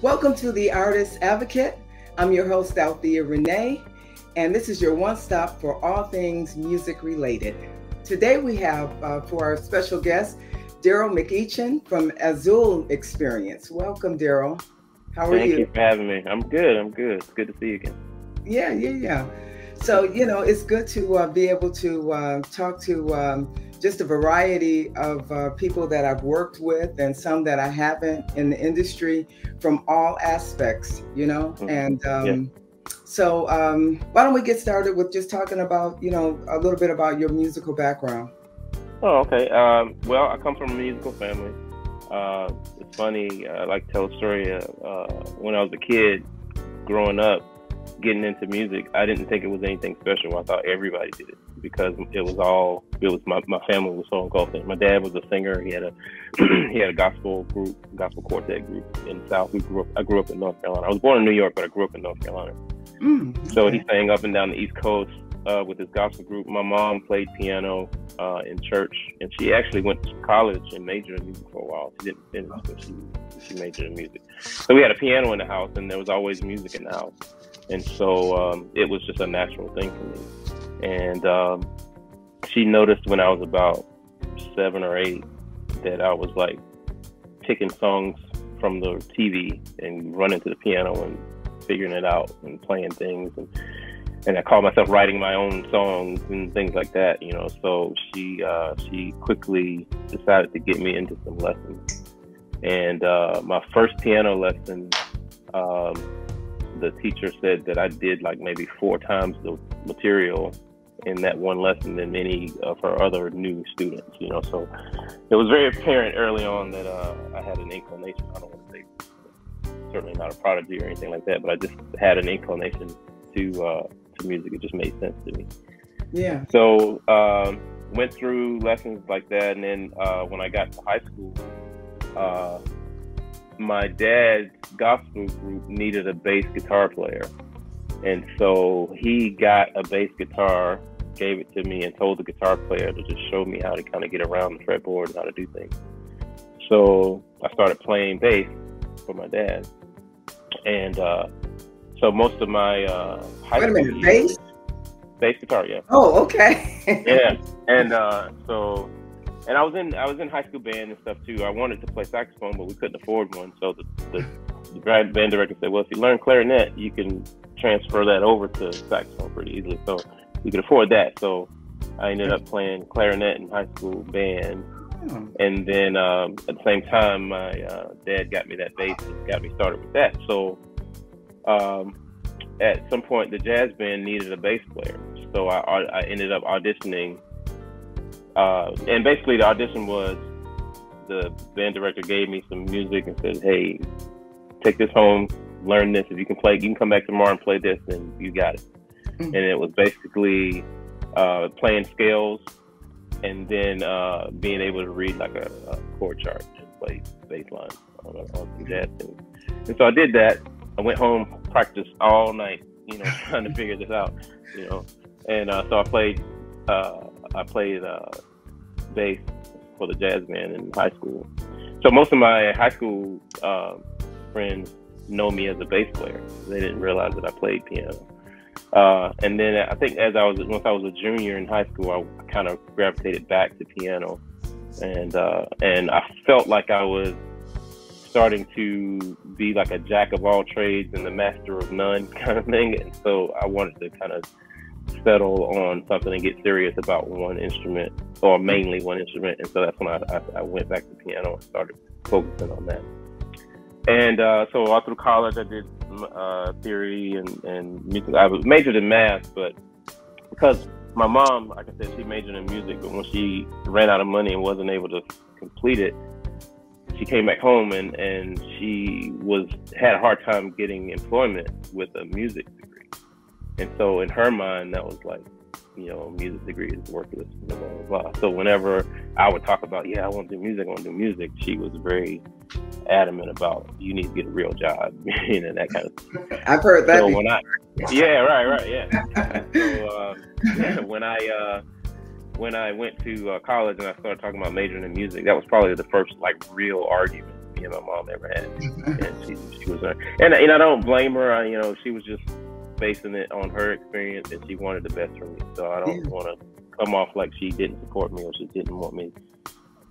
Welcome to the Artist Advocate. I'm your host, Althea Rene, and this is your one-stop for all things music related. Today we have for our special guest, Darryl McEachin from AZUL Experience. Welcome, Darryl. How are you? Thank you for having me. I'm good. It's good to see you again. Yeah. So, it's good to be able to talk to just a variety of people that I've worked with and some that I haven't in the industry from all aspects, And so why don't we get started with just talking about, a little bit about your musical background. Oh, okay. Well, I come from a musical family. It's funny, I like to tell a story. When I was a kid, growing up, getting into music, I didn't think it was anything special. I thought everybody did it because my family was so engulfed in it. My dad was a singer. He had a gospel quartet group in the South. I grew up in North Carolina. I was born in New York, but I grew up in North Carolina. Okay. So he sang up and down the East Coast with his gospel group. My mom played piano in church, and she actually went to college and majored in music for a while. She didn't finish, but she majored in music. So we had a piano in the house, and there was always music in the house. And so it was just a natural thing for me. And she noticed when I was about 7 or 8 that I was like picking songs from the TV and running to the piano and figuring it out and playing things. And I called myself writing my own songs and things like that, So she quickly decided to get me into some lessons. And my first piano lesson, the teacher said that I did like maybe 4 times the material in that one lesson than any of her other new students, So it was very apparent early on that I had an inclination. I don't want to say certainly not a prodigy or anything like that, but I just had an inclination to music. It just made sense to me. Yeah. So went through lessons like that, and then when I got to high school, my dad's gospel group needed a bass guitar player. And so he got a bass guitar, gave it to me, and told the guitar player to just show me how to kind of get around the fretboard and how to do things. So I started playing bass for my dad. And so most of my high school years, bass? Bass guitar, yeah. Oh, okay. Yeah. And and I was in high school band and stuff too. I wanted to play saxophone, but we couldn't afford one. So the band director said, well, if you learn clarinet, you can transfer that over to saxophone pretty easily. So we could afford that. So I ended up playing clarinet in high school band. And then at the same time, my dad got me that bass and got me started with that. So at some point, the jazz band needed a bass player. So I ended up auditioning. And basically the audition was the band director gave me some music and said, hey, take this home, learn this. If you can play, you can come back tomorrow and play this, and you got it. And it was basically playing scales and then being able to read like a chord chart and play bass lines on some jazz things. And so I did that. I went home, practiced all night, trying to figure this out, And so I played bass for the jazz band in high school. So most of my high school friends know me as a bass player. They didn't realize that I played piano. And then I think once I was a junior in high school, I kind of gravitated back to piano, and I felt like I was starting to be like a jack of all trades and the master of none kind of thing. And so I wanted to kind of settle on something and get serious about one instrument, or mainly one instrument. And so that's when I went back to piano and started focusing on that. And so all through college, I did theory and music. I was majored in math, but because my mom, like I said, she majored in music, but when she ran out of money and wasn't able to complete it, she came back home and she had a hard time getting employment with a music degree. And so in her mind, that was like, music degree is worthless, blah, blah, blah. So whenever I would talk about, I want to do music, she was very adamant about, you need to get a real job, that kind of thing. I've heard that. So when when I went to college and I started talking about majoring in music, that was probably the first like real argument me and my mom ever had. And she was, and I don't blame her. You know, she was just basing it on her experience, and she wanted the best for me. So I don't want to come off like she didn't support me or she didn't want me,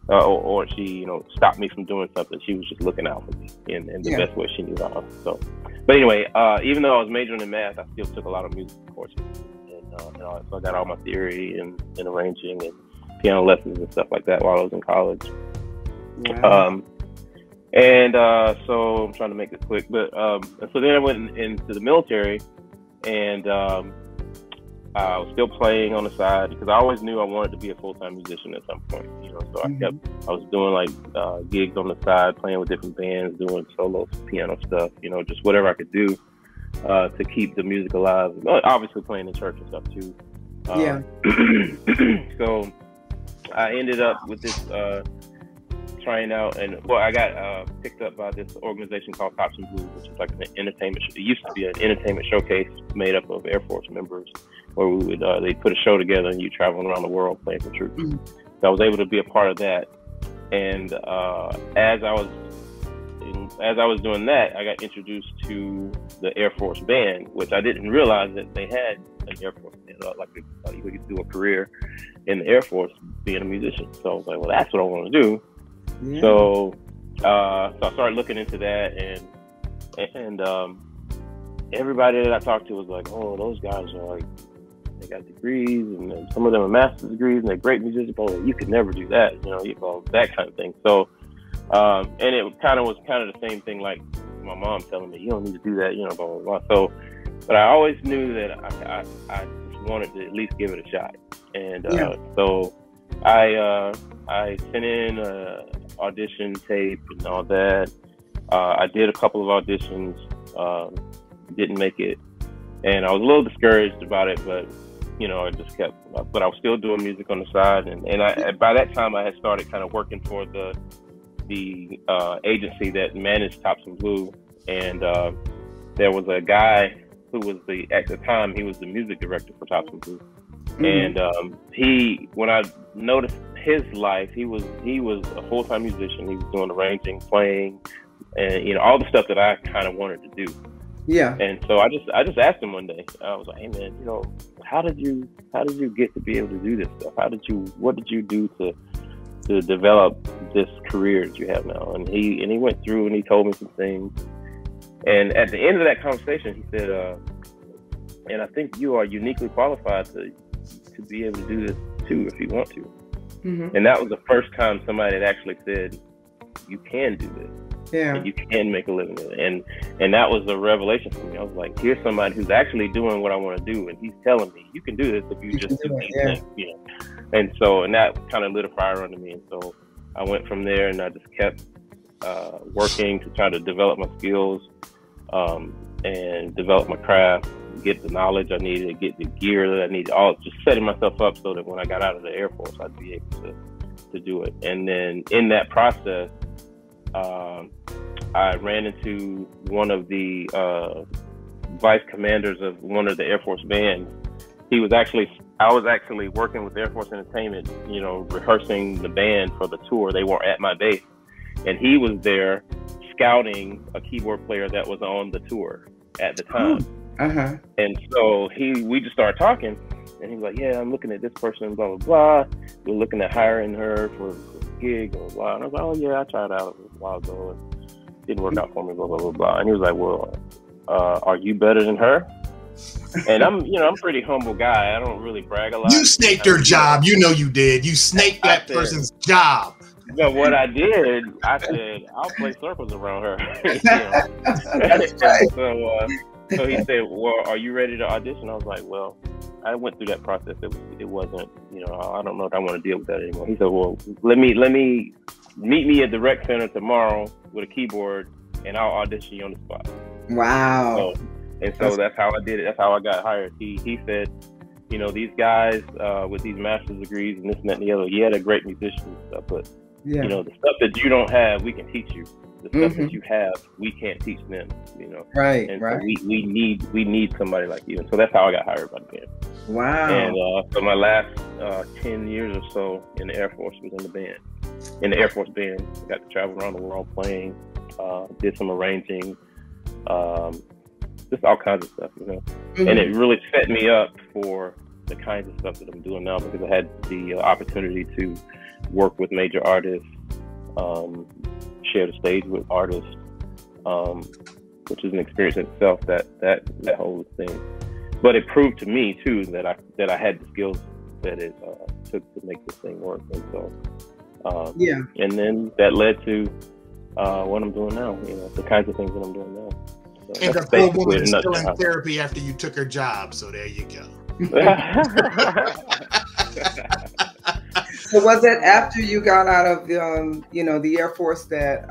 or she, you know, stopped me from doing something. She was just looking out for me in the best way she knew how. So, but anyway, even though I was majoring in math, I still took a lot of music courses. So I got all my theory and arranging and piano lessons and stuff like that while I was in college. Wow. So I'm trying to make this quick, but and so then I went into the military, and I was still playing on the side because I always knew I wanted to be a full-time musician at some point. You know, so I was doing like gigs on the side, playing with different bands, doing solo piano stuff. You know, just whatever I could do to keep the music alive. Obviously playing in church and stuff too. So I ended up with this trying out, and well, I got picked up by this organization called Tops and Blues, which is like an entertainment. It used to be an entertainment showcase made up of Air Force members, where we would they put a show together and you traveling around the world playing for troops. So I was able to be a part of that, and as I was doing that, I got introduced to the Air Force band, which I didn't realize that they had an Air Force band. Like you could do a career in the Air Force being a musician. So I was like, well, that's what I want to do. Yeah. So I started looking into that, and everybody that I talked to was like, oh, those guys are like, they got degrees, and some of them are master's degrees, and they're great musicians. Oh, you could never do that, you know, that kind of thing. So, and it was kind of the same thing, like my mom telling me, you don't need to do that, you know, blah, blah, blah. So, but I always knew that I just wanted to at least give it a shot. And so I sent in an audition tape and all that. I did a couple of auditions, didn't make it. And I was a little discouraged about it, but, you know, I just kept, but I was still doing music on the side. And by that time I had started kind of working for the agency that managed Tops and Blue. And there was a guy who was at the time, he was the music director for Tops and Blue. And when I noticed his life, he was a full-time musician. He was doing arranging, playing, and, you know, all the stuff that I kind of wanted to do. Yeah. And so I just asked him one day. I was like, hey man, you know, how did you get to be able to do this stuff? What did you do to develop this career that you have now? And he went through and he told me some things. And at the end of that conversation, he said, and I think you are uniquely qualified to be able to do this too if you want to. And that was the first time somebody had actually said, you can do this. Yeah. And you can make a living with it. And that was a revelation for me. I was like, here's somebody who's actually doing what I want to do, and he's telling me you can do this if you just do these things, you know. And that kind of lit a fire under me. And so I went from there, and I just kept working to try to develop my skills and develop my craft, get the knowledge I needed, get the gear that I needed, all just setting myself up so that when I got out of the Air Force, I'd be able to do it. And then in that process, I ran into one of the vice commanders of one of the Air Force bands. I was actually working with Air Force Entertainment, you know, rehearsing the band for the tour. They were at my base, and he was there scouting a keyboard player that was on the tour at the time. And so we just started talking, and he was like, yeah, I'm looking at this person, blah, blah, blah. We're looking at hiring her for a gig, blah, blah, blah. And I was like, oh yeah, I tried out a while ago and didn't work out for me, blah, blah, blah, blah. And he was like, well, are you better than her? And I'm a pretty humble guy. I don't really brag a lot. You snaked her job. You know you did. You snaked that person's job. But what I did, I said, I'll play circles around her. So he said, well, are you ready to audition? I was like, well, I went through that process. It wasn't, you know, I don't know if I want to deal with that anymore. He said, well, let me meet me at the rec center tomorrow with a keyboard, and I'll audition you on the spot. Wow. So that's how I did it. That's how I got hired. He said, you know, these guys with these master's degrees and this and that and the other, yeah, they're great musicians and stuff, but you know, the stuff that you don't have, we can teach you. The stuff that you have, we can't teach them, you know. Right. So we need somebody like you. And so that's how I got hired by the band. Wow. And so my last 10 years or so in the Air Force was in the band. in the Air Force Band. I got to travel around the world playing, did some arranging, just all kinds of stuff, you know. Mm-hmm. And it really set me up for the kinds of stuff that I'm doing now, because I had the opportunity to work with major artists, share the stage with artists, which is an experience in itself, that whole thing. But it proved to me too that I had the skills that it took to make this thing work. And so and then that led to what I'm doing now, you know, the kinds of things that I'm doing now. So and the poor woman is still in therapy after you took her job, so there you go. So was it after you got out of the you know, the Air Force that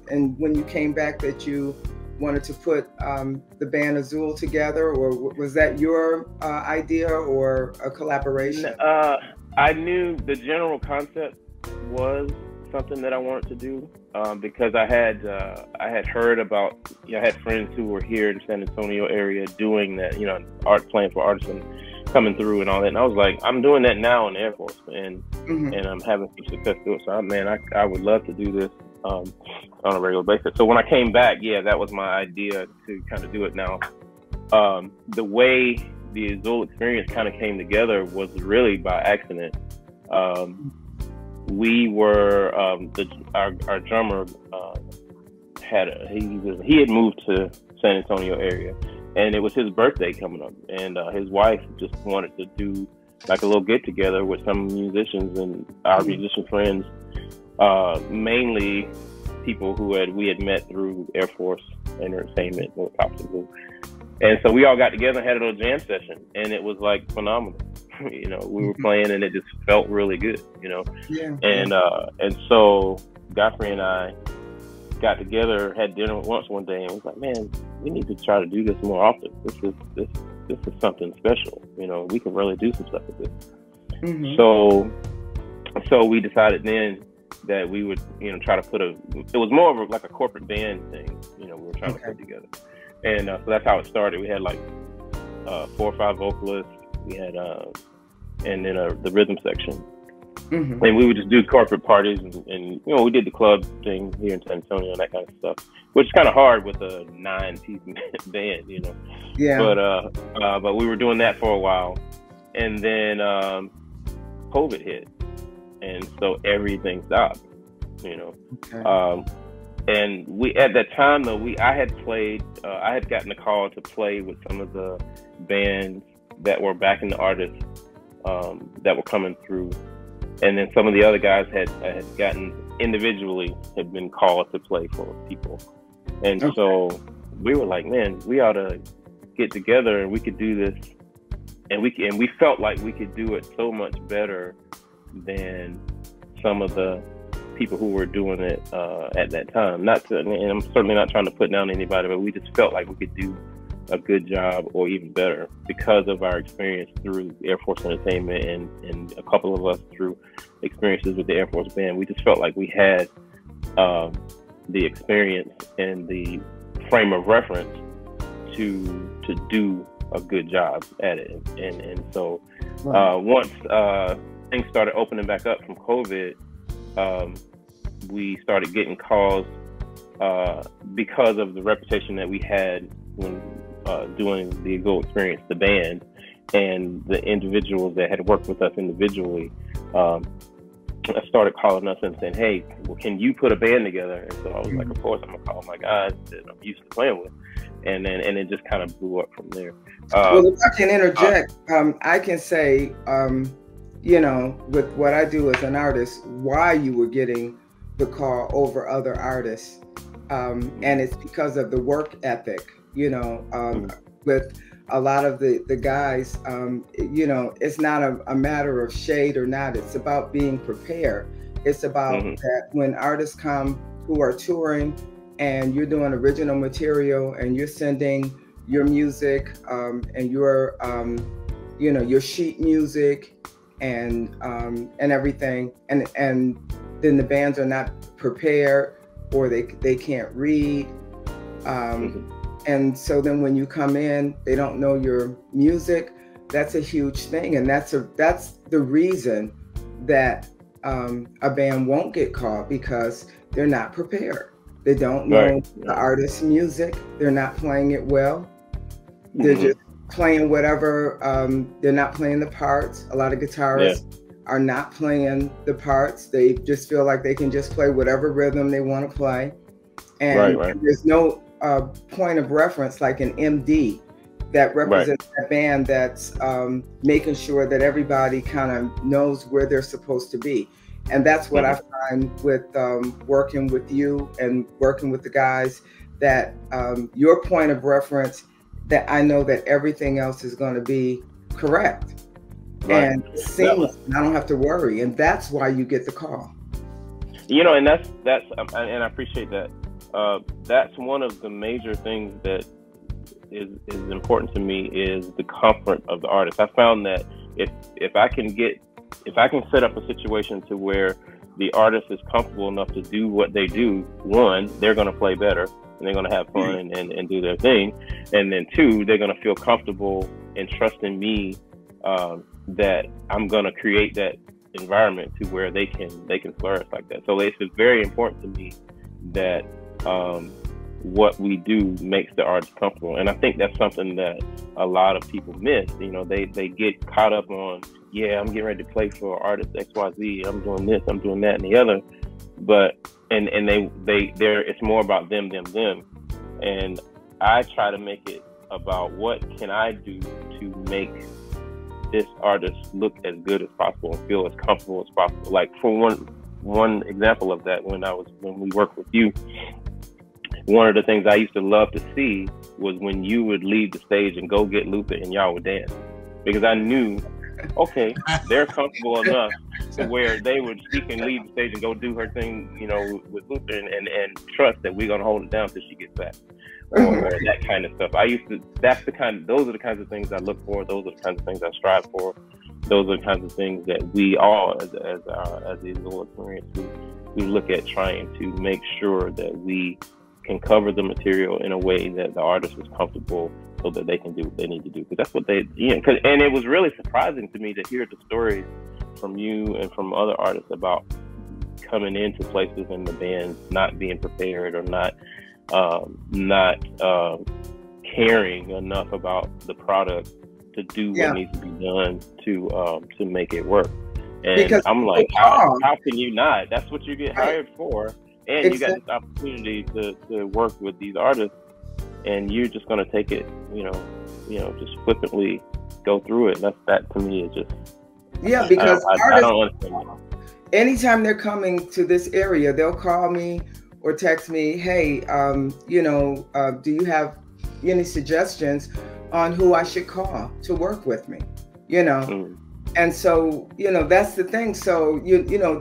and when you came back that you wanted to put the band AZUL together, or was that your idea or a collaboration? I knew the general concept was something that I wanted to do, because I had heard about, you know, I had friends who were here in the San Antonio area doing that, you know, playing for artists and coming through and all that. And I was like, I'm doing that now in the Air Force, and and I'm having some success to it. So I would love to do this on a regular basis. So when I came back, that was my idea to kind of do it now. The way the AZUL experience kind of came together was really by accident. We were our drummer he had moved to San Antonio area, and it was his birthday coming up, and his wife just wanted to do like a little get together with some musicians and our musician friends, mainly people who we had met through Air Force entertainment or possible. And so we all got together and had a little jam session, and it was like phenomenal. You know, we were playing and it just felt really good, you know. And so Godfrey and I got together, had dinner once one day, and was like, man, we need to try to do this more often. This is something special, you know. We can really do some stuff with this. So we decided then that we would, you know, try to put it was more of like a corporate band thing, you know, we were trying to put together. And so that's how it started. We had like 4 or 5 vocalists. We had and then the rhythm section. And we would just do corporate parties, and you know, we did the club thing here in San Antonio and that kind of stuff, which is kind of hard with a 9-piece band, you know. But we were doing that for a while, and then COVID hit, and so everything stopped, you know. And we, at that time though, I had gotten a call to play with some of the bands that were backing the artists that were coming through. And then some of the other guys had gotten individually, had been called to play for people. And so we were like, man, we ought to get together and we could do this. And we felt like we could do it so much better than some of the people who were doing it at that time. And I'm certainly not trying to put down anybody, but we just felt like we could do a good job or even better because of our experience through Air Force Entertainment and a couple of us through experiences with the Air Force Band. We just felt like we had the experience and the frame of reference to do a good job at it. And so once things started opening back up from COVID, we started getting calls because of the reputation that we had when doing the AZUL experience, the band, and the individuals that had worked with us individually started calling us and saying, hey, well, can you put a band together? And so I was like, of course, I'm gonna call my guys that I'm used to playing with. And it just kind of blew up from there. Well, if I can interject, I can say, you know, with what I do as an artist, why you were getting the call over other artists. And it's because of the work ethic, you know, with a lot of the guys, you know, it's not a matter of shade or not. It's about being prepared. It's about that when artists come who are touring and you're doing original material and you're sending your music and your, you know, your sheet music and everything, and then the bands are not prepared or they can't read. And so then when you come in, they don't know your music. That's a huge thing. And that's the reason that a band won't get called because they're not prepared. They don't know Right. the artist's music. They're not playing it well. They're just playing whatever. They're not playing the parts. A lot of guitarists are not playing the parts. They just feel like they can just play whatever rhythm they want to play. And there's no point of reference like an MD that represents that band that's making sure that everybody kind of knows where they're supposed to be. And that's what I find with working with you and working with the guys, that your point of reference, that I know that everything else is going to be correct and seamless, and I don't have to worry. And that's why you get the call. You know, and that's and I appreciate that. That's one of the major things that is important to me, is the comfort of the artist. I found that if I can set up a situation to where the artist is comfortable enough to do what they do, one, they're going to play better and they're going to have fun and do their thing. And then two, they're going to feel comfortable and trusting me that I'm going to create that environment to where they can flourish like that. So it's very important to me that what we do makes the artist comfortable. And I think that's something that a lot of people miss. You know, they get caught up on, I'm getting ready to play for artist XYZ, I'm doing this, I'm doing that and the other. But and they're it's more about them. And I try to make it about what can I do to make this artist look as good as possible and feel as comfortable as possible. Like, for one example of that, when we worked with you, one of the things I used to love to see was when you would leave the stage and go get Lupe and y'all would dance, because I knew, okay, they're comfortable enough to where she can leave the stage and go do her thing, you know, with Lupe, and trust that we're gonna hold it down till she gets back, or that kind of stuff. Those are the kinds of things I look for. Those are the kinds of things I strive for. Those are the kinds of things that we all, as the AZUL experience, we look at trying to make sure that we can cover the material in a way that the artist is comfortable, so that they can do what they need to do. Because that's what and it was really surprising to me to hear the stories from you and from other artists about coming into places and the band not being prepared, or not caring enough about the product to do what needs to be done to make it work. And because I'm like, how can you not? That's what you get hired for. And you got this opportunity to work with these artists, and you're just going to take it, just flippantly go through it. That to me is just because I don't understand that. Anytime they're coming to this area, they'll call me or text me, hey, do you have any suggestions on who I should call to work with me? And so, that's the thing. So,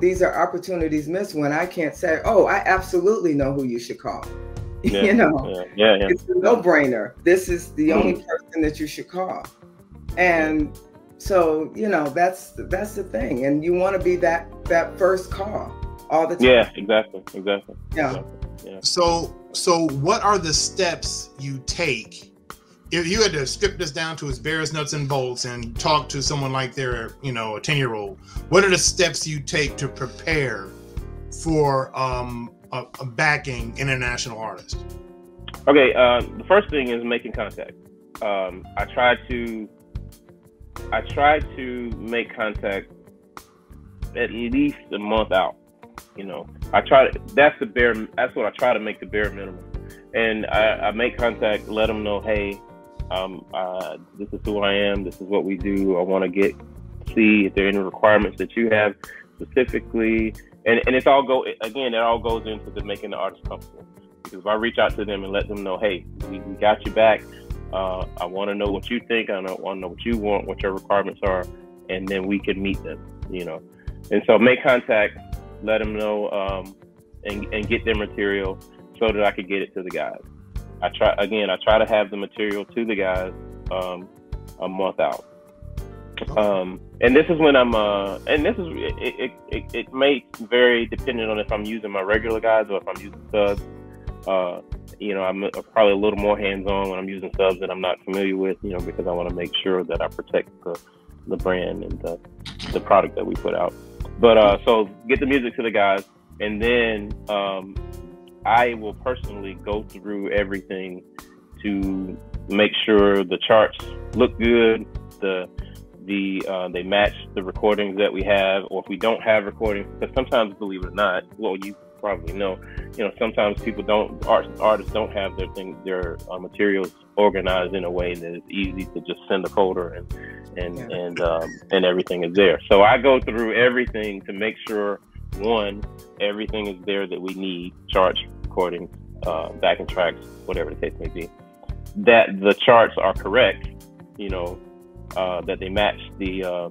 these are opportunities missed when I can't say, oh, I absolutely know who you should call. It's a no-brainer. This is the only person that you should call. And so, that's the thing. And you want to be that first call all the time. Yeah, exactly. Yeah. So what are the steps you take? If you had to strip this down to its barest nuts and bolts and talk to someone like they're, a 10-year-old, what are the steps you take to prepare for a backing international artist? Okay, the first thing is making contact. I try to make contact at least a month out. That's what I try to make the bare minimum. And I make contact, let them know, hey, this is who I am, this is what we do. I want to see if there are any requirements that you have specifically, and it all goes into making the artist comfortable. Because if I reach out to them and let them know, hey, we got you back, I want to know what you think, I want to know what you want, what your requirements are, and then we can meet them, And so make contact, let them know, and get their material so that I could get it to the guys. I try to have the material to the guys a month out. And this is when I'm it may vary depending on if I'm using my regular guys or if I'm using subs. I'm probably a little more hands-on when I'm using subs that I'm not familiar with, because I want to make sure that I protect the brand and the product that we put out. But so get the music to the guys, and then I will personally go through everything to make sure the charts look good, they match the recordings that we have, or if we don't have recordings, because sometimes, believe it or not, well, you probably know, sometimes artists don't have their materials organized in a way that it's easy to just send a folder and everything is there. So I go through everything to make sure, one, everything is there that we need, charts, recordings, backing tracks, whatever the case may be, that the charts are correct, that they match the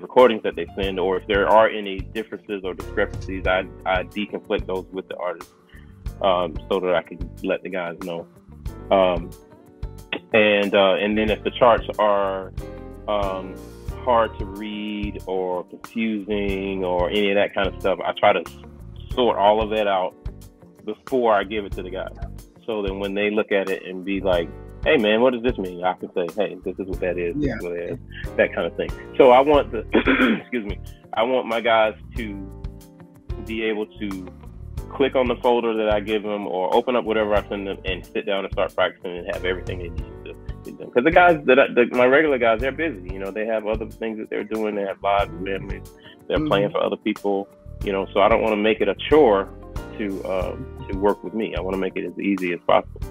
recordings that they send, or if there are any differences or discrepancies, I deconflict those with the artist, so that I can let the guys know. And then if the charts are hard to read or confusing or any of that kind of stuff, I try to sort all of that out before I give it to the guys. So then when they look at it and be like, hey man, what does this mean? I can say, hey, this is what that is, this is what it is, that kind of thing. So I want I want my guys to be able to click on the folder that I give them, or open up whatever I send them, and sit down and start practicing and have everything they need to do. Because the guys my regular guys, they're busy. They have other things that they're doing. They have lives, families. They're playing for other people. So I don't want to make it a chore to work with me. I want to make it as easy as possible.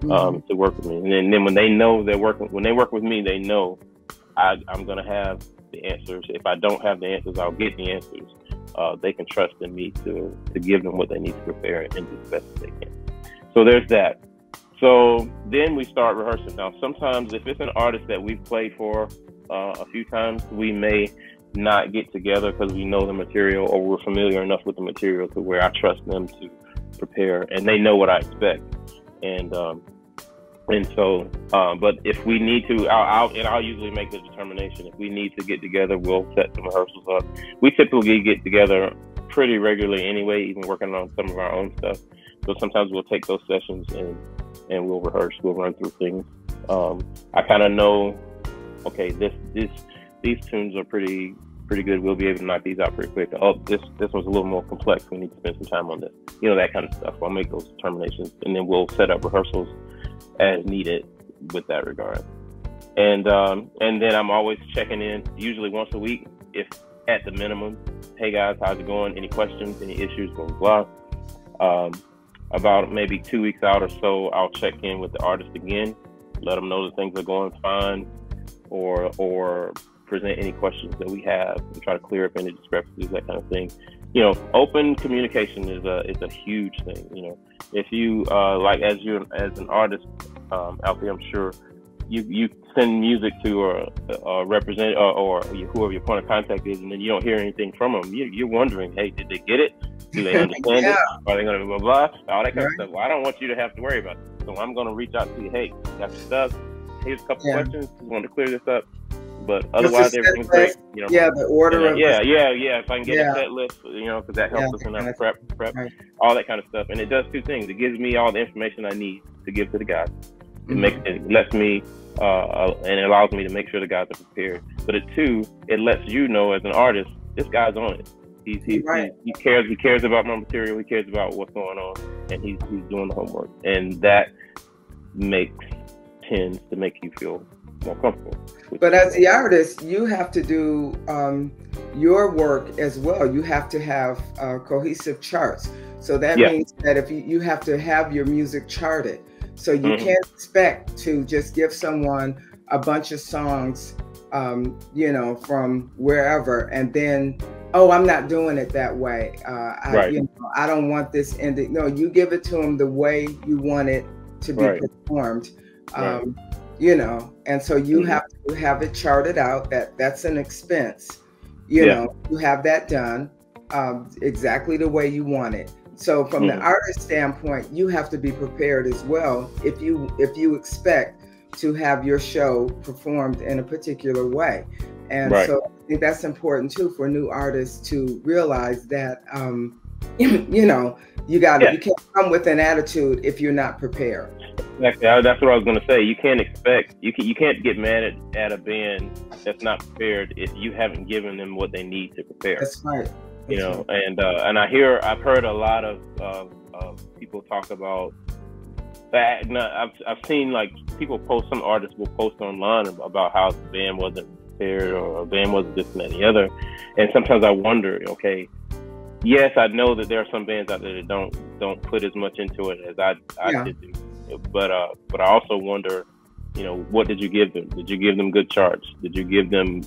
To work with me, and then when they know when they work with me, they know I'm gonna have the answers. If I don't have the answers, I'll get the answers. They can trust in me to give them what they need to prepare and do the best that they can. So there's that. So then we start rehearsing. Now, sometimes if it's an artist that we've played for a few times, we may not get together because we know the material, or we're familiar enough with the material to where I trust them to prepare, and they know what I expect. And so, but if we need to, I'll usually make the determination. If we need to get together, we'll set some rehearsals up. We typically get together pretty regularly anyway, even working on some of our own stuff. So sometimes we'll take those sessions and we'll rehearse. We'll run through things. I kind of know, okay, these tunes are pretty good. We'll be able to knock these out pretty quick. Oh, this one's a little more complex. We need to spend some time on this. That kind of stuff. I'll make those determinations, and then we'll set up rehearsals as needed with that regard. And then I'm always checking in, usually once a week, if at the minimum. Hey guys, how's it going? Any questions? Any issues? Blah blah blah. About maybe 2 weeks out or so, I'll check in with the artist again, let them know that things are going fine, or present any questions that we have and try to clear up any discrepancies, that kind of thing. Open communication is a huge thing. If you like, as an artist, Althea, I'm sure you send music to a representative or whoever your point of contact is, and then you don't hear anything from them. You're wondering, hey, did they get it? Do they understand it? Are they going to blah blah all that kind of stuff? Well, I don't want you to have to worry about it. So I'm going to reach out to you. Hey, got your stuff. Here's a couple questions. Just want to clear this up. But otherwise, everything's great. The order. If I can get a set list, because that helps us in our prep, all that kind of stuff. And it does two things. It gives me all the information I need to give to the guys. It lets me, and it allows me to make sure the guys are prepared. But it lets you know as an artist, this guy's on it. He cares. He cares about my material. He cares about what's going on, and he's doing the homework. And that tends to make you feel more comfortable. But as the artist, you have to do your work as well. You have to have cohesive charts. So that means that if you have to have your music charted. So you can't expect to just give someone a bunch of songs, from wherever, and then, oh, I'm not doing it that way. I don't want this ending. No, you give it to them the way you want it to be performed. And so you have to have it charted out. That's an expense. You have that done exactly the way you want it. So from the artist standpoint, you have to be prepared as well if you expect to have your show performed in a particular way. And so I think that's important too for new artists to realize that you can't come with an attitude if you're not prepared. Exactly. That's what I was going to say. You can't expect, you can't get mad at a band that's not prepared if you haven't given them what they need to prepare. That's right. You know, and I've heard a lot of people talk about that. I've seen like people post, some artists will post online about how the band wasn't prepared or a band wasn't this and that and the other. And sometimes I wonder, okay, yes, I know that there are some bands out there that don't put as much into it as I did do. But I also wonder, you know, what did you give them? Did you give them good charts? Did you give them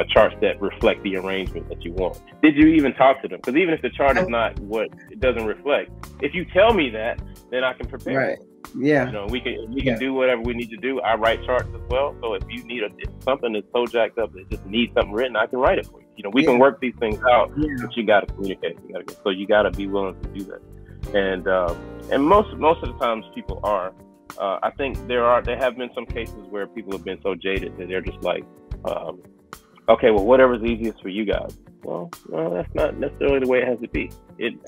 charts that reflect the arrangement that you want? Did you even talk to them? Because even if the chart is not what it doesn't reflect, if you tell me that, then I can prepare. Right. Yeah. You know, we can do whatever we need to do. I write charts as well. So if you need something that's so jacked up that just needs something written, I can write it for you. You know, we can work these things out, but you got to communicate. So you got to be willing to do that. And most of the times people are. I think there have been some cases where people have been so jaded that they're just like, okay, well, whatever's easiest for you guys. Well, that's not necessarily the way it has to be.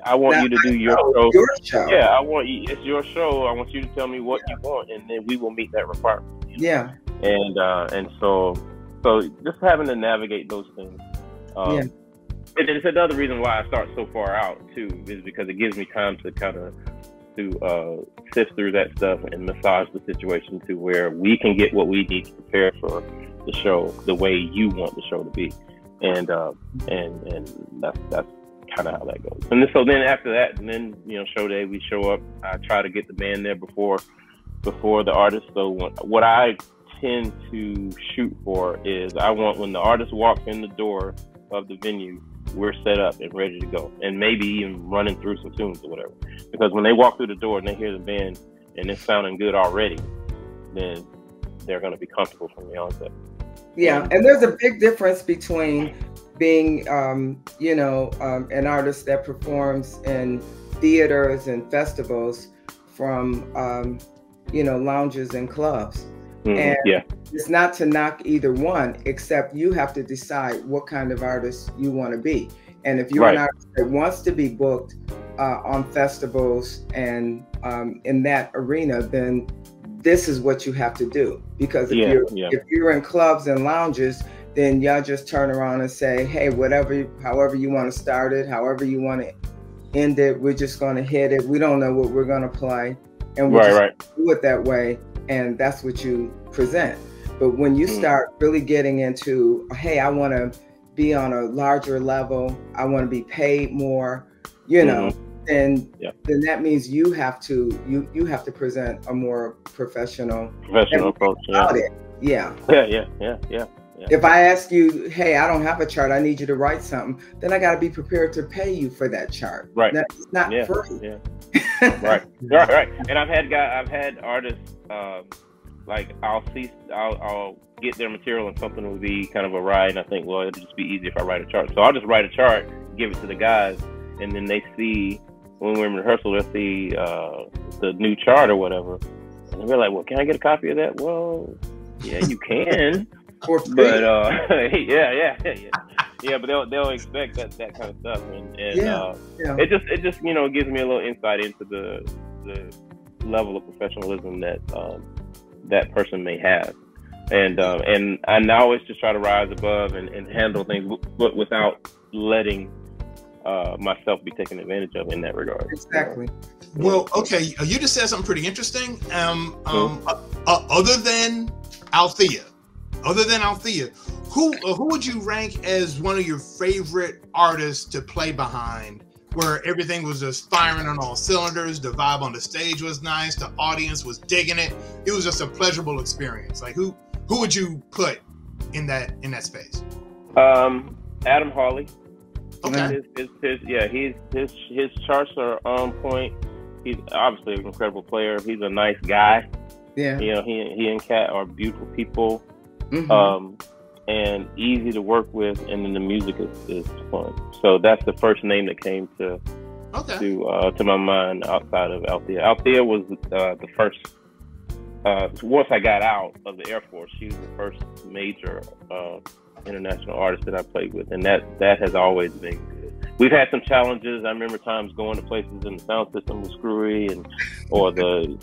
I want you to do your show. Your show. Yeah, I want you. It's your show. I want you to tell me what you want, and then we will meet that requirement. You know? Yeah. And so just having to navigate those things. And it's another reason why I start so far out too, is because it gives me time to kind of sift through that stuff and massage the situation to where we can get what we need to prepare for the show the way you want the show to be, and that's kind of how that goes. And so then after that, and then, you know, show day, we show up. I try to get the band there before the artist. So what I tend to shoot for is I want, when the artist walks in the door of the venue, we're set up and ready to go, and maybe even running through some tunes or whatever. Because when they walk through the door and they hear the band and it's sounding good already, then they're going to be comfortable from the onset. Yeah, and there's a big difference between being, an artist that performs in theaters and festivals from, lounges and clubs. And it's not to knock either one, except you have to decide what kind of artist you want to be. And if you're an artist that wants to be booked on festivals and in that arena, then this is what you have to do. Because if you're in clubs and lounges, then y'all just turn around and say, hey, however you want to start it, however you want to end it, we're just going to hit it. We don't know what we're going to play, and we'll just do it that way. And that's what you present. But when you start really getting into, hey, I want to be on a larger level, I want to be paid more, then that means you have to present a more professional approach. Yeah. If I ask you, hey, I don't have a chart, I need you to write something, then I got to be prepared to pay you for that chart. Right. That's not free. Yeah. Right. And I've had artists, like I'll get their material and something will be kind of a ride, and I think, well, it'll just be easy if I write a chart. So I'll just write a chart, give it to the guys, and then they see, when we're in rehearsal, they'll see the new chart or whatever, and they're like, well, can I get a copy of that? Well, yeah, you can. But but they'll expect that kind of stuff, and it just gives me a little insight into the level of professionalism that that person may have, and I always just try to rise above and handle things, but without letting myself be taken advantage of in that regard. Exactly. Well, okay, you just said something pretty interesting. Other than Althea, who would you rank as one of your favorite artists to play behind, where everything was just firing on all cylinders, the vibe on the stage was nice, the audience was digging it, it was just a pleasurable experience? Like who would you put in that space? Adam Hawley. Okay. His charts are on point. He's obviously an incredible player. He's a nice guy. Yeah. You know, he and Kat are beautiful people. Mm-hmm. And easy to work with, and then the music is fun. So that's the first name that came to my mind outside of Althea. Althea was the first. Once I got out of the Air Force, she was the first major international artist that I played with, and that has always been good. We've had some challenges. I remember times going to places and the sound system was screwy, or the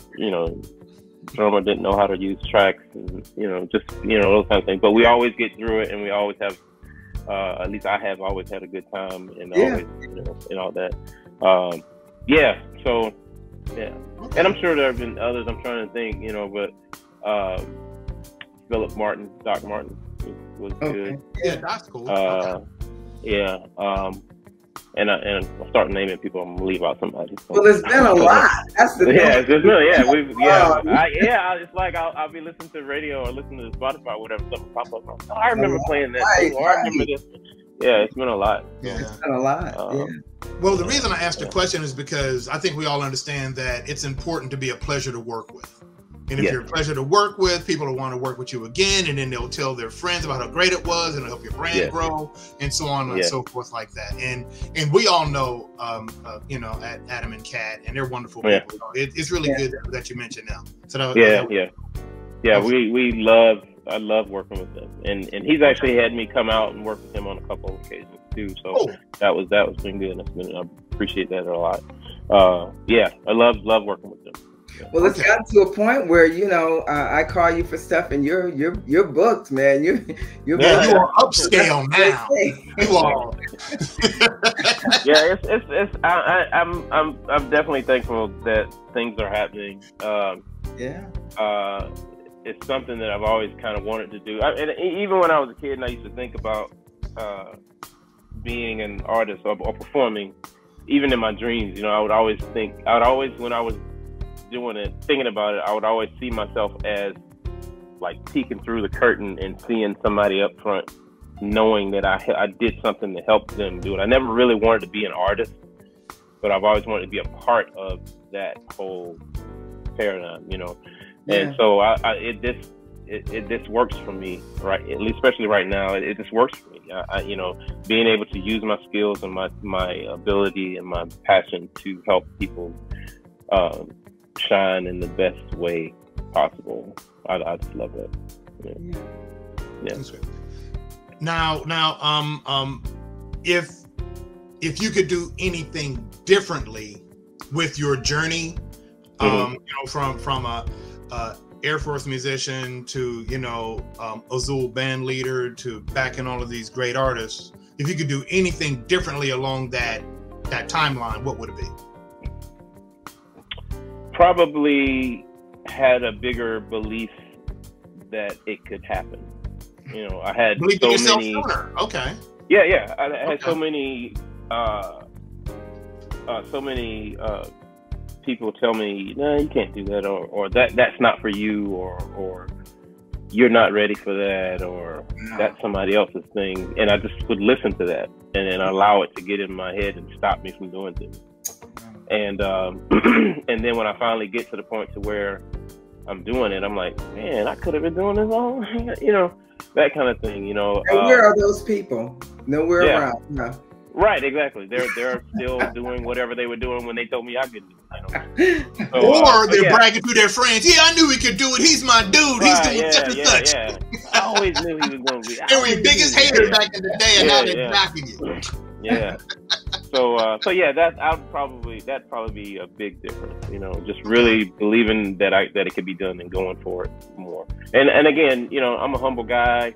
drummer didn't know how to use tracks, and just those kind of things. But we always get through it, and we always have, at least I have always had a good time, and always, and all that. Yeah. So yeah, and I'm sure there have been others. I'm trying to think, but Philip Martin, Doc Martin was good. Yeah, Doc's cool. Yeah. And I'll start naming people. I'm gonna leave out somebody. So. Well, it's been a lot. That's the thing. It's like I'll be listening to radio or listening to Spotify or whatever, something pop up. Oh, I remember playing that. Right. I remember this. Yeah, it's been a lot. Yeah, it's been a lot. Well, the reason I asked the question is because I think we all understand that it's important to be a pleasure to work with. And if you're a pleasure to work with, people will want to work with you again, and then they'll tell their friends about how great it was, and it'll help your brand grow, and so on and so forth like that. And we all know, at Adam and Kat, and they're wonderful people. It's really good that you mentioned them. So I love working with them, and he's actually had me come out and work with him on a couple of occasions too. So that was been good. I appreciate that a lot. I love working with them. Well, it's gotten to a point where I call you for stuff, and you're booked, man. You're booked. You are upscale now. You are. I'm definitely thankful that things are happening. It's something that I've always kind of wanted to do. And even when I was a kid, and I used to think about being an artist or performing, even in my dreams. I would always when I was doing it, thinking about it, I would always see myself as like peeking through the curtain and seeing somebody up front, knowing that I did something to help them do it. I never really wanted to be an artist, but I've always wanted to be a part of that whole paradigm, And so this works for me, right? At least, especially right now, it just works for me. Being able to use my skills and my ability and my passion to help people shine in the best way possible. I just love that. Yeah. That's great. Now, if you could do anything differently with your journey, from a Air Force musician to AZUL band leader to backing all of these great artists, if you could do anything differently along that timeline, what would it be? Probably had a bigger belief that it could happen. I had believe so in yourself many. Sooner. Okay. Yeah. I had so many people tell me, no, you can't do that, or that's not for you, or you're not ready for that, or that's somebody else's thing. And I just would listen to that and then allow it to get in my head and stop me from doing things. And and then when I finally get to the point to where I'm doing it, I'm like, man, I could have been doing this all, that kind of thing, And where are those people? Nowhere around. No. Right, exactly. They're still doing whatever they were doing when they told me I could do it. So, or they're bragging to their friends. Yeah, I knew he could do it. He's my dude. He's doing such and such. Yeah. I always knew he was going to be. They were your biggest haters back in the day, and now they're knocking you. Yeah. So that'd probably be a big difference. Just really believing that it could be done and going for it more. And again, I'm a humble guy.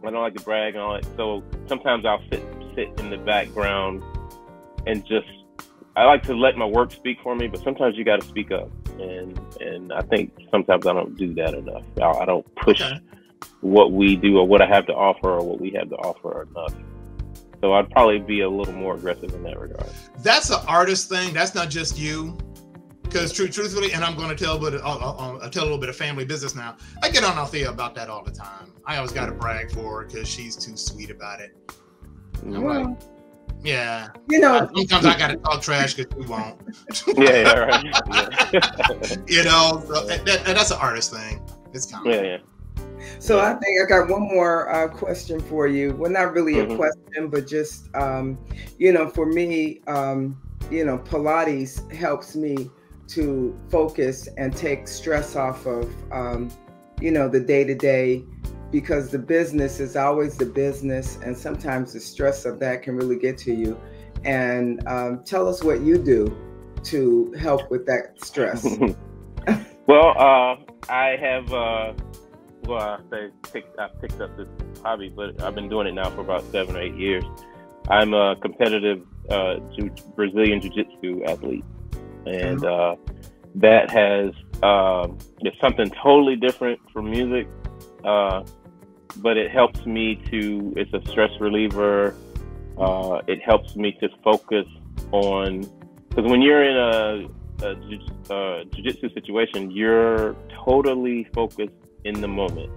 I don't like to brag and all that. So sometimes I'll sit in the background and I like to let my work speak for me, but sometimes you got to speak up. And I think sometimes I don't do that enough. I don't push what we do or what I have to offer or what we have to offer enough. So I'd probably be a little more aggressive in that regard. That's an artist thing. That's not just you. Because truthfully, and I'm going to tell a little bit of family business now. I get on Althea about that all the time. I always got to brag for her because she's too sweet about it. I'm like, yeah. Sometimes I got to talk trash because you won't. Right. So that's an artist thing. It's common. Yeah. So I think I got one more question for you. Well, not really a question, but just, for me, Pilates helps me to focus and take stress off of, the day-to-day, because the business is always the business, and sometimes the stress of that can really get to you. And tell us what you do to help with that stress. Well, I have. Well, I picked up this hobby, but I've been doing it now for about 7 or 8 years. I'm a competitive Brazilian Jiu-Jitsu athlete, and that has it's something totally different from music, but it helps me to. It's a stress reliever. It helps me to focus on, because when you're in a jiu-jitsu situation, you're totally focused in the moment.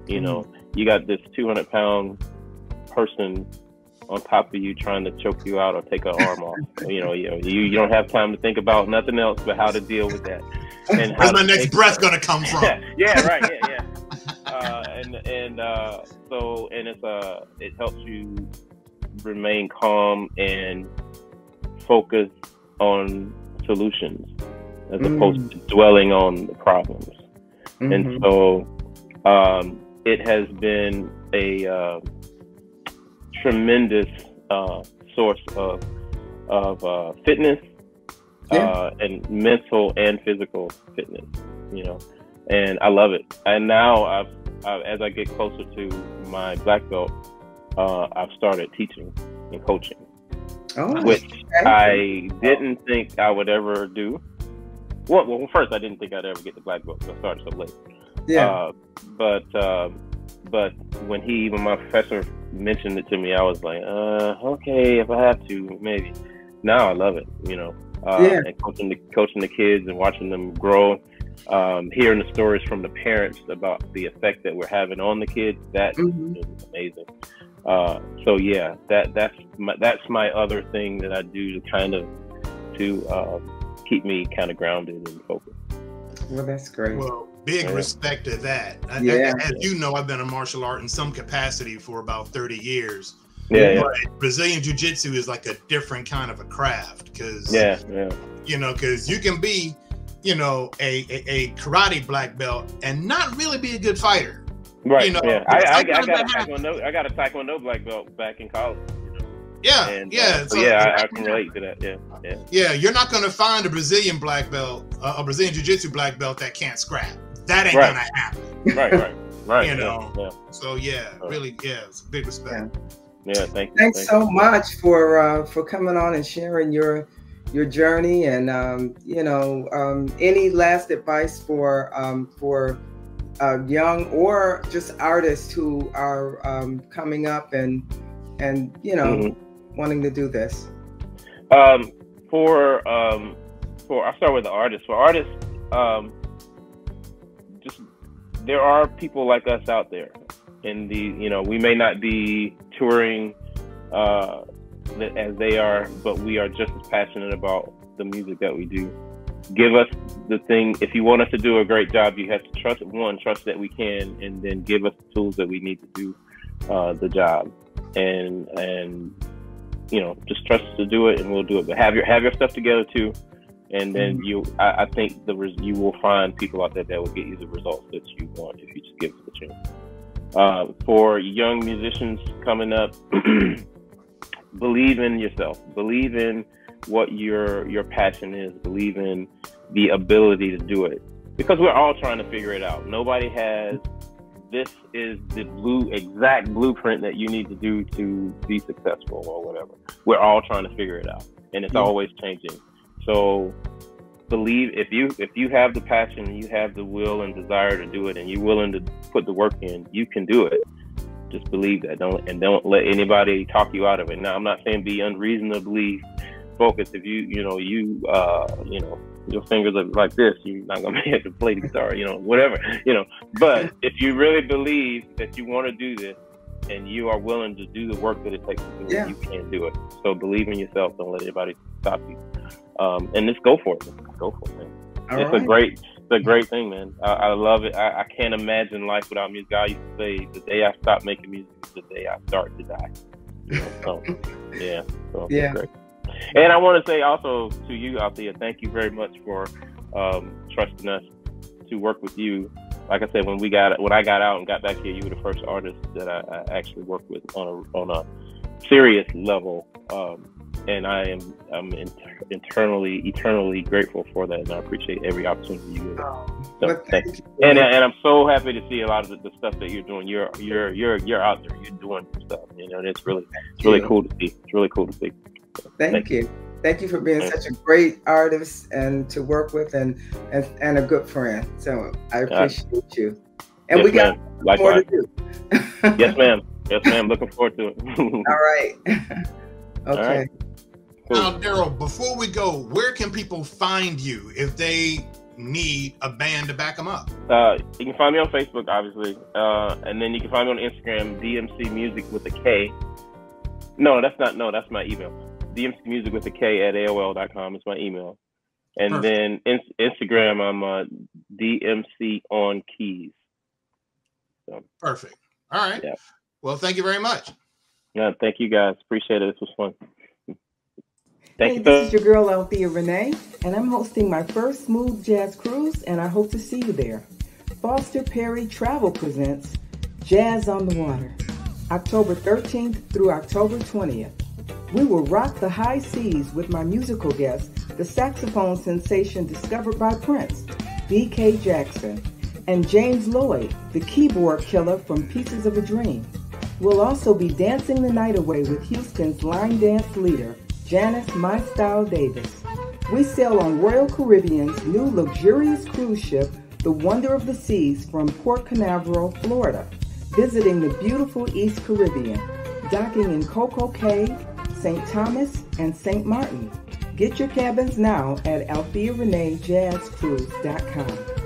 You know, you got this 200-pound person on top of you trying to choke you out or take an arm off. You don't have time to think about nothing else but how to deal with that. And where's my next breath gonna come from? Yeah, right. Yeah. It helps you remain calm and focus on solutions as opposed to dwelling on the problems. And so it has been a tremendous source of fitness and mental and physical fitness, and I love it. And now as I get closer to my black belt, I've started teaching and coaching, which I didn't think I would ever do. Well, first I didn't think I'd ever get the black belt because I started so late. Yeah. But when my professor mentioned it to me, I was like, okay, if I have to, maybe. Now I love it, and coaching the kids and watching them grow, hearing the stories from the parents about the effect that we're having on the kids. That is amazing. So yeah, that's my other thing that I do to keep me kind of grounded and focused. Well, that's great. Well, big respect to that. As you know, I've been a martial art in some capacity for about 30 years. But Brazilian Jiu-Jitsu is like a different kind of a craft, because because you can be, a karate black belt and not really be a good fighter. Right. I got a taekwondo black belt back in college. I can relate to that. Yeah, you're not going to find a Brazilian black belt, a Brazilian Jiu-Jitsu black belt that can't scrap. That ain't gonna happen. Right. So really, it's big respect. Thanks so much for coming on and sharing your journey, and any last advice for young or just artists who are coming up and wanting to do this? I'll start with the artists. For artists, just there are people like us out there, and we may not be touring as they are, but we are just as passionate about the music that we do. Give us the thing. If you want us to do a great job, you have to trust that we can, and then give us the tools that we need to do the job. And just trust us to do it, and we'll do it. But have your stuff together too, and then I think you will find people out there that will get you the results that you want if you just give it a chance. For young musicians coming up, believe in yourself. Believe in what your passion is. Believe in the ability to do it, because we're all trying to figure it out. Nobody has. This is the exact blueprint that you need to do to be successful or whatever. We're all trying to figure it out, and it's always changing. So believe, if you have the passion, you have the will and desire to do it, and you're willing to put the work in, you can do it. Just believe that. Don't let anybody talk you out of it. Now, I'm not saying be unreasonably focused. If your fingers are like this, you're not gonna be able to play the guitar, whatever, But if you really believe that you want to do this, and you are willing to do the work that it takes to do it, you can do it. So believe in yourself. Don't let anybody stop you. And just go for it. Go for it, man. It's a great thing, man. I love it. I can't imagine life without music. I used to say, the day I stop making music is the day I start to die. It's great. And I want to say also to you, Althea, thank you very much for trusting us to work with you. Like I said, when I got out and got back here, you were the first artist that I actually worked with on a serious level, and I'm eternally grateful for that, and I appreciate every opportunity you give. So Well, thank you. And I'm so happy to see a lot of the stuff that you're doing. You're out there. You're doing stuff. You know, and it's really cool to see. It's really cool to see. Thank you. Thank you for being such a great artist and to work with and a good friend. So I appreciate you. And yes, we got more to do. Yes, ma'am. Yes, ma'am. Looking forward to it. All right. Okay. All right. Cool. Now, Darryl, before we go, where can people find you if they need a band to back them up? You can find me on Facebook, obviously. And then you can find me on Instagram, DMC Music with a K. That's my email. DMC Music with a K at AOL.com is my email. And Perfect. Then Instagram, I'm DMC on Keys. So. Perfect. All right. Yeah. Well, thank you very much. Yeah, thank you guys. Appreciate it. This was fun. This is your girl Althea Rene, and I'm hosting my first smooth jazz cruise, and I hope to see you there. Foster Perry Travel presents Jazz on the Water, October 13th through October 20th. We will rock the high seas with my musical guest, the saxophone sensation discovered by Prince, B.K. Jackson, and James Lloyd, the keyboard killer from Pieces of a Dream. We'll also be dancing the night away with Houston's line dance leader, Janice My Style Davis. We sail on Royal Caribbean's new luxurious cruise ship, the Wonder of the Seas, from Port Canaveral, Florida, visiting the beautiful East Caribbean, docking in Coco Cay, St. Thomas, and St. Martin. Get your cabins now at AltheaReneJazzCruise.com.